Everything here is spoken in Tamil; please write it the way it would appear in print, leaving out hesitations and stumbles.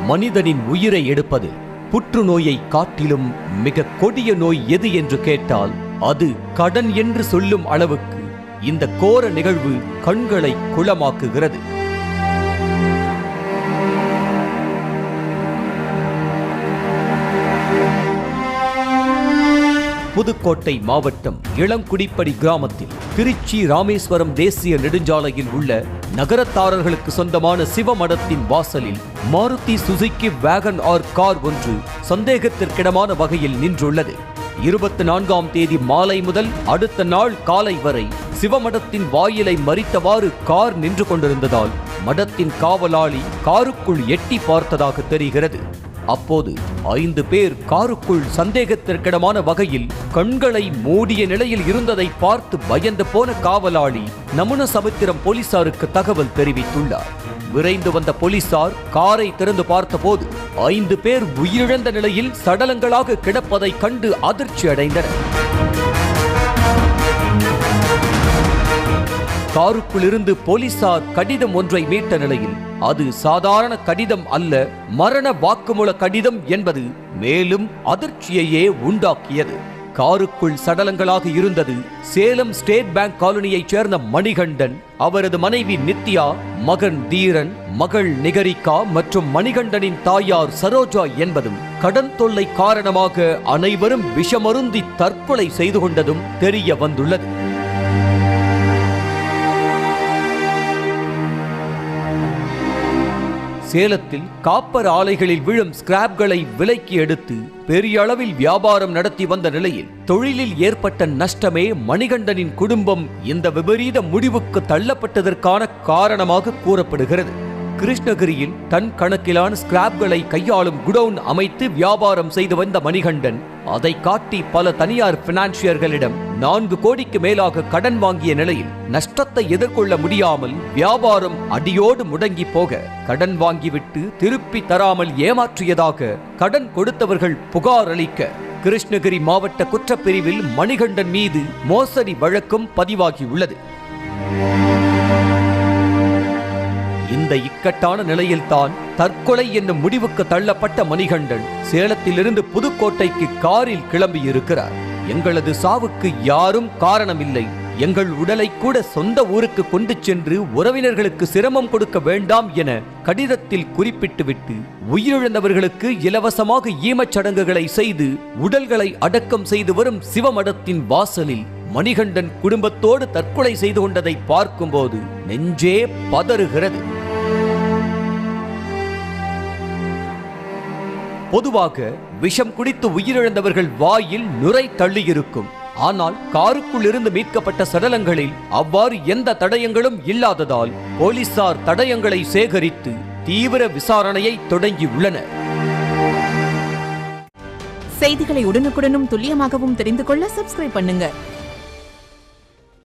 மனிதனின் உயிரை எடுப்பது புற்றுநோயை காட்டிலும் மிக கொடிய நோய் எது என்று கேட்டால் அது கடன் என்று சொல்லும் அளவுக்கு இந்த கோர நிகழ்வு கண்களை குளமாக்குகிறது. புதுக்கோட்டை மாவட்டம் இளங்குடிப்படி கிராமத்தில் திருச்சி ராமேஸ்வரம் தேசிய நெடுஞ்சாலையில் உள்ள நகரத்தாரர்களுக்கு சொந்தமான சிவமடத்தின் வாசலில் மாருதி சுசுகி வேகன் ஆர் கார் ஒன்று சந்தேகத்திற்கிடமான வகையில் நின்றுள்ளது. 24ஆம் தேதி மாலை முதல் அடுத்த நாள் காலை வரை சிவமடத்தின் வாயிலை மறித்தவாறு கார் நின்று கொண்டிருந்ததால் மடத்தின் காவலாளி காருக்குள் எட்டி பார்த்ததாக தெரிகிறது. அப்போது 5 பேர் காருக்குள் சந்தேகத்திற்கிடமான வகையில் கண்களை மூடிய நிலையில் இருந்ததை பார்த்து பயந்து போன காவலாளி நமுனசமுத்திரம் போலீசாருக்கு தகவல் தெரிவித்துள்ளார். விரைந்து வந்த போலீசார் காரை திறந்து பார்த்தபோது 5 பேர் உயிரிழந்த நிலையில் சடலங்களாக கிடப்பதை கண்டு அதிர்ச்சி அடைந்தனர். காருக்குள் இருந்து போலீசார் கடிதம் ஒன்றை மீட்ட நிலையில் அது சாதாரண கடிதம் அல்ல, மரண வாக்குமூல கடிதம் என்பது மேலும் அதிர்ச்சியையே உண்டாக்கியது. காருக்குள் சடலங்களாக இருந்தது சேலம் ஸ்டேட் பேங்க் காலனியைச் சேர்ந்த மணிகண்டன், அவரது மனைவி நித்யா, மகன் தீரன், மகள் நிகரிகா மற்றும் மணிகண்டனின் தாயார் சரோஜா என்பதும் கடன் தொல்லை காரணமாக அனைவரும் விஷமருந்தி தற்கொலை செய்து கொண்டதும் தெரிய வந்துள்ளது. சேலத்தில் காப்பர் ஆலைகளில் விழும் ஸ்கிராப்களை விலைக்கு எடுத்து பெரிய அளவில் வியாபாரம் நடத்தி வந்த நிலையில் தொழிலில் ஏற்பட்ட நஷ்டமே மணிகண்டனின் குடும்பம் இந்த விபரீத முடிவுக்கு தள்ளப்பட்டதற்கான காரணமாக கூறப்படுகிறது. கிருஷ்ணகிரியில் டன் கணக்கிலான ஸ்கிராப்களை கையாளும் குடவுன் அமைத்து வியாபாரம் செய்து வந்த மணிகண்டன் அதை காட்டி பல தனியார் பினான்சியர்களிடம் 4 கோடிக்கு மேலாக கடன் வாங்கிய நிலையில் நஷ்டத்தை எதிர்கொள்ள முடியாமல் வியாபாரம் அடியோடு முடங்கி போக கடன் வாங்கிவிட்டு திருப்பி தராமல் ஏமாற்றியதாக கடன் கொடுத்தவர்கள் புகார் அளிக்க கிருஷ்ணகிரி மாவட்ட குற்றப்பிரிவில் மணிகண்டன் மீது மோசடி வழக்கும் பதிவாகியுள்ளது. இந்த இக்கட்டான நிலையில்தான் தற்கொலை என்னும் முடிவுக்கு தள்ளப்பட்ட மணிகண்டன் சேலத்திலிருந்து புதுக்கோட்டைக்கு காரில் கிளம்பியிருக்கிறார். எங்களது சாவுக்கு யாரும் காரணமில்லை, எங்கள் உடலை கூட சொந்த ஊருக்கு கொண்டு சென்று உறவினர்களுக்கு சிரமம் கொடுக்க வேண்டாம் என கடிதத்தில் குறிப்பிட்டுவிட்டு உயிரிழந்தவர்களுக்கு இலவசமாக ஈமச்சடங்குகளை செய்து உடல்களை அடக்கம் செய்து வரும் சிவமடத்தின் வாசலில் மணிகண்டன் குடும்பத்தோடு தற்கொலை செய்து கொண்டதை பார்க்கும்போது நெஞ்சே பதறுகிறது. பொதுவாக விஷம் குடித்து உயிரிழந்தவர்கள் வாயில் நுரை தள்ளியிருக்கும். ஆனால் காருக்குள் இருந்து மீட்கப்பட்ட சடலங்களில் அவ்வாறு எந்த தடயங்களும் இல்லாததால் போலீசார் தடயங்களை சேகரித்து தீவிர விசாரணையை தொடங்கியுள்ளனர். செய்திகளை உடனுக்குடனும் துல்லியமாகவும் தெரிந்து கொள்ள சப்ஸ்கிரைப் பண்ணுங்க.